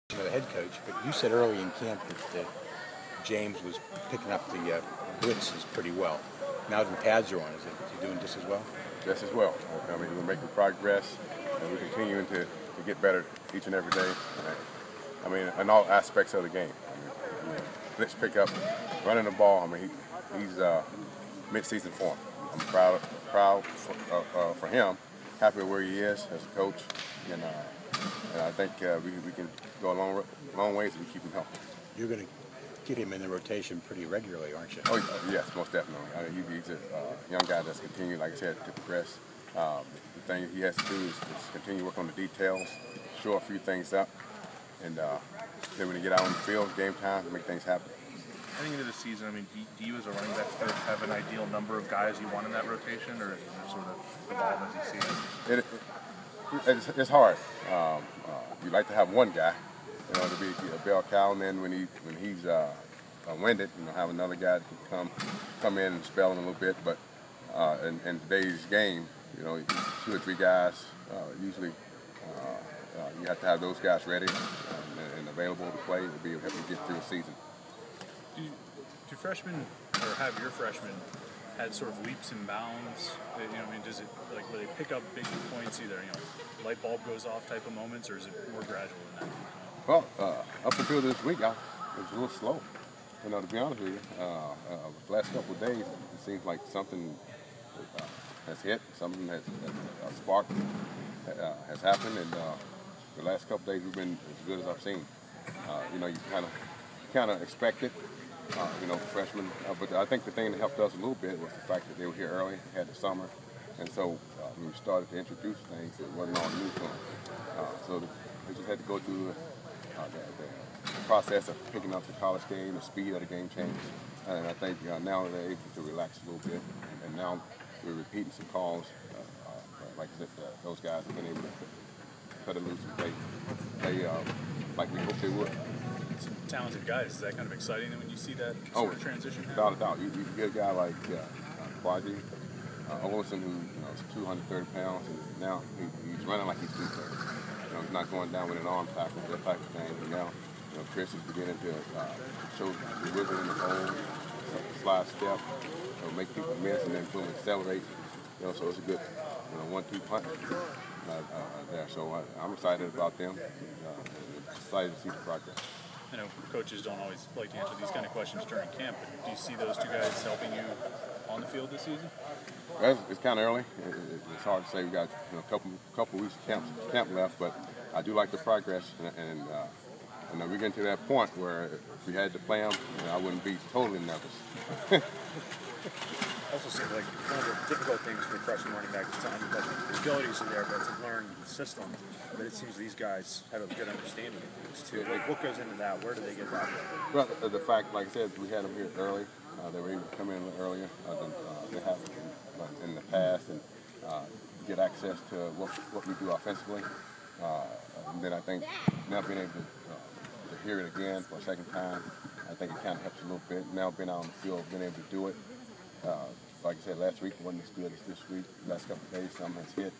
The head coach, but you said early in camp that James was picking up the blitzes pretty well. Now that the pads are on, is he doing just as well? Just as well. I mean, we're making progress, and we're continuing to get better each and every day. I mean, in all aspects of the game. I mean, blitz pickup, running the ball. I mean, he's mid-season form. I'm proud for him. Happy where he is as a coach, and I think we can go a long ways if we keep him healthy. You're going to get him in the rotation pretty regularly, aren't you? Oh, yes, most definitely. I mean, he's a young guy that's continuing, like I said, to progress. The thing he has to do is continue to work on the details, show a few things up, and then when you get out on the field, game time, make things happen. Heading into the season, I mean, do you as a running back coach have an ideal number of guys you want in that rotation, or is it sort of evolve as you see it? It's hard. You like to have one guy, to be a bell cow, and then when he's winded, have another guy to come in and spell him a little bit. But in today's game, 2 or 3 guys usually. You have to have those guys ready and available to play to be able to get through the season. Do freshmen, or have your freshmen, had sort of leaps and bounds? Does it where they pick up big points, either light bulb goes off type of moments, or is it more gradual than that? Well, up until this week, it was a little slow. To be honest with you, the last couple of days, it seems like something has hit, something has a spark has happened, and the last couple of days we've been as good as I've seen. You kind of expect it. Freshmen. But I think the thing that helped us a little bit was the fact that they were here early, had the summer, and so when we started to introduce things, it wasn't all new to them. So they just had to go through the process of picking up the college game, the speed of the game changed, and I think now they're able to relax a little bit, and now we're repeating some calls like that. Those guys have been able to cut it loose and play like we hoped they would. Some talented guys. Is that kind of exciting when you see that sort of transition happen? Without a doubt. You get a guy like Quadri Olson, who's 230 pounds, and now he's running like he's 230. He's not going down with an arm tackle, that type of thing. And now, Chris is beginning to show the wiggle in the hole, slide step, make people miss, and then boom, accelerate. So it's a good 1-2 punch there. So I'm excited about them. Excited to see the progress. I know coaches don't always like to answer these kind of questions during camp, but do you see those 2 guys helping you on the field this season? Well, it's kind of early. It's hard to say. We got a couple weeks of camp left, but I do like the progress, and we're getting to that point where if we had to play them, I wouldn't be totally nervous. Also seems like one of the difficult things for freshman running back is time, but the abilities are there, but to learn the system. But it seems these guys have a good understanding of things too. Like, what goes into that? Where do they get that from? Well, the fact, like I said, we had them here early. They were able to come in a little earlier than they have in the past, and get access to what we do offensively. And then I think now being able to hear it again for a second time, I think it kind of helps a little bit. Now being out on the field, being able to do it. Like I said, last week wasn't as good as this week. Last couple of days, some has hit,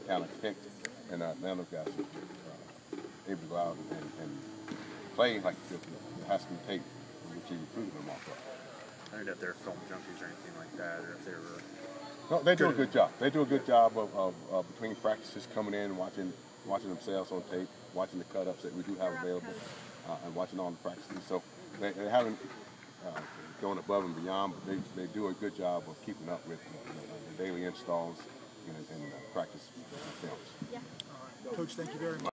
kind of kicked, and now those guys are able to go out and play like it has to be tape, which you recruited them off of. I don't know if they're film junkies or anything like that, or if they were. No, they do a good job. They do a good job of between practices coming in, watching themselves on tape, watching the cut-ups that we do have available, and watching all the practices. So they haven't going above and beyond, but they do a good job of keeping up with the daily installs and practice films. Coach, thank you very much.